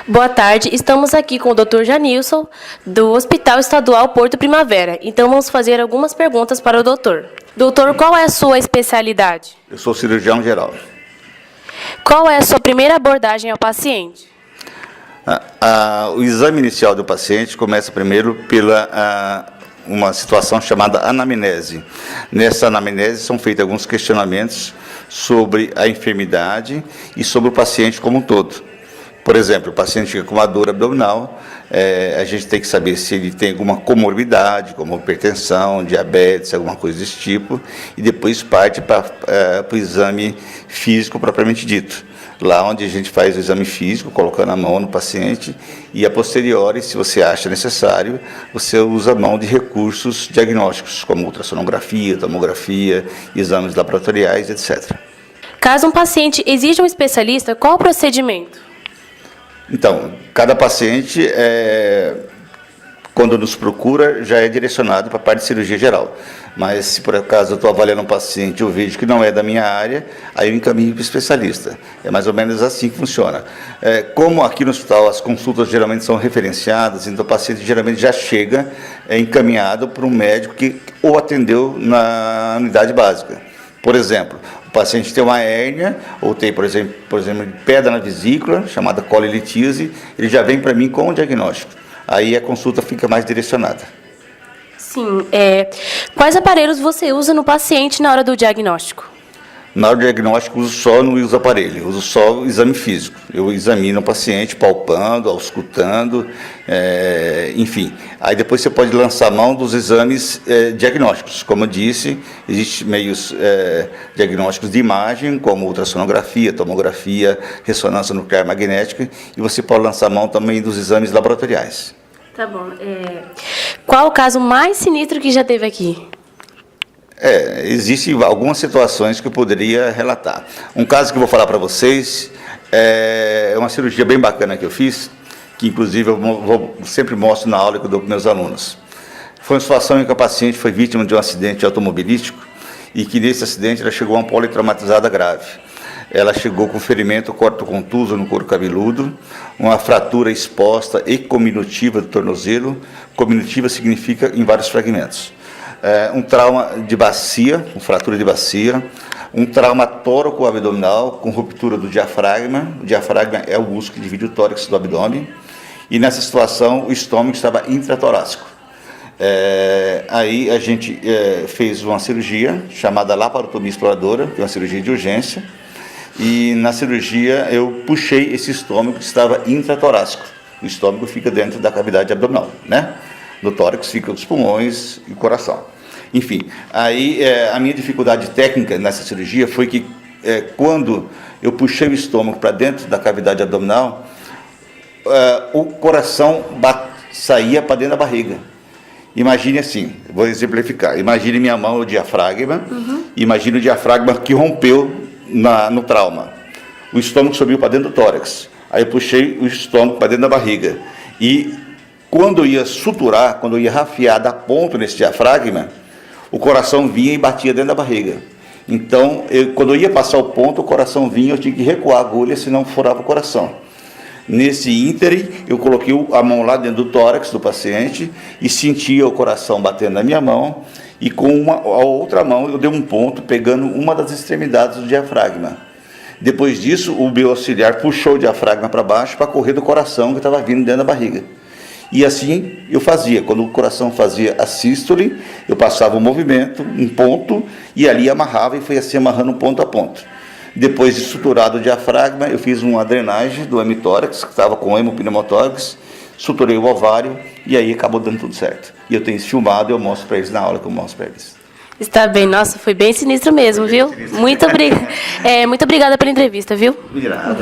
Boa tarde, estamos aqui com o Dr. Janilson, do Hospital Estadual Porto Primavera. Então, vamos fazer algumas perguntas para o doutor. Doutor, qual é a sua especialidade? Eu sou cirurgião geral. Qual é a sua primeira abordagem ao paciente? O exame inicial do paciente começa primeiro pela uma situação chamada anamnese. Nessa anamnese são feitos alguns questionamentos sobre a enfermidade e sobre o paciente como um todo. Por exemplo, o paciente fica com uma dor abdominal, a gente tem que saber se ele tem alguma comorbidade, como hipertensão, diabetes, alguma coisa desse tipo, e depois parte para o exame físico propriamente dito. Lá onde a gente faz o exame físico, colocando a mão no paciente, e a posteriori, se você acha necessário, você usa a mão de recursos diagnósticos, como ultrassonografia, tomografia, exames laboratoriais, etc. Caso um paciente exija um especialista, qual o procedimento? Então, cada paciente, quando nos procura, já é direcionado para a parte de cirurgia geral. Mas, se por acaso eu estou avaliando um paciente e eu vejo que não é da minha área, aí eu encaminho para o especialista. É mais ou menos assim que funciona. Como aqui no hospital as consultas geralmente são referenciadas, então o paciente geralmente já chega encaminhado para um médico que o atendeu na unidade básica. Por exemplo, o paciente tem uma hérnia, ou tem, por exemplo, pedra na vesícula, chamada colilitise, ele já vem para mim com o diagnóstico. Aí a consulta fica mais direcionada. Sim. Quais aparelhos você usa no paciente na hora do diagnóstico? Na hora do diagnóstico, não uso aparelho, uso só o exame físico. Eu examino o paciente, palpando, auscultando, enfim. Aí depois você pode lançar mão dos exames diagnósticos. Como eu disse, existem meios diagnósticos de imagem, como ultrassonografia, tomografia, ressonância nuclear magnética, e você pode lançar mão também dos exames laboratoriais. Tá bom. Qual o caso mais sinistro que já teve aqui? Existem algumas situações que eu poderia relatar. Um caso que eu vou falar para vocês é uma cirurgia bem bacana que eu fiz, que inclusive eu sempre mostro na aula que eu dou para meus alunos. Foi uma situação em que a paciente foi vítima de um acidente automobilístico e que nesse acidente ela chegou a uma politraumatizada grave. Ela chegou com ferimento corto-contuso no couro cabeludo, uma fratura exposta e cominutiva do tornozelo. Cominutiva significa em vários fragmentos. Um trauma de bacia, com fratura de bacia, um trauma tóraco-abdominal com ruptura do diafragma. O diafragma é o músculo que divide o tórax do abdômen. E nessa situação o estômago estava intratorácico. Aí a gente fez uma cirurgia chamada laparotomia exploradora, que é uma cirurgia de urgência. E na cirurgia eu puxei esse estômago que estava intratorácico. O estômago fica dentro da cavidade abdominal, né? No tórax fica os pulmões e o coração. Enfim, aí a minha dificuldade técnica nessa cirurgia foi que quando eu puxei o estômago para dentro da cavidade abdominal, o coração saía para dentro da barriga. Imagine assim, vou exemplificar, imagine minha mão, o diafragma, imagine o diafragma que rompeu no trauma. O estômago subiu para dentro do tórax, aí eu puxei o estômago para dentro da barriga. E quando eu ia suturar, quando eu ia rafiar, dar ponto nesse diafragma, o coração vinha e batia dentro da barriga. Então, quando eu ia passar o ponto, o coração vinha, eu tinha que recuar a agulha, senão furava o coração. Nesse ínterim, eu coloquei a mão lá dentro do tórax do paciente e sentia o coração batendo na minha mão, e com a outra mão eu dei um ponto, pegando uma das extremidades do diafragma. Depois disso, o meu auxiliar puxou o diafragma para baixo para correr do coração que estava vindo dentro da barriga. E assim eu fazia, quando o coração fazia a sístole, eu passava o movimento, um ponto, e ali amarrava e foi assim amarrando ponto a ponto. Depois de suturado o diafragma, eu fiz uma drenagem do hemitórax, que estava com o hemopneumotórax, suturei o ovário e aí acabou dando tudo certo. E eu tenho isso filmado e eu mostro para eles na aula que eu mostro para eles. Está bem, nossa, foi bem sinistro mesmo, viu? Muito obrigada pela entrevista, viu? De nada.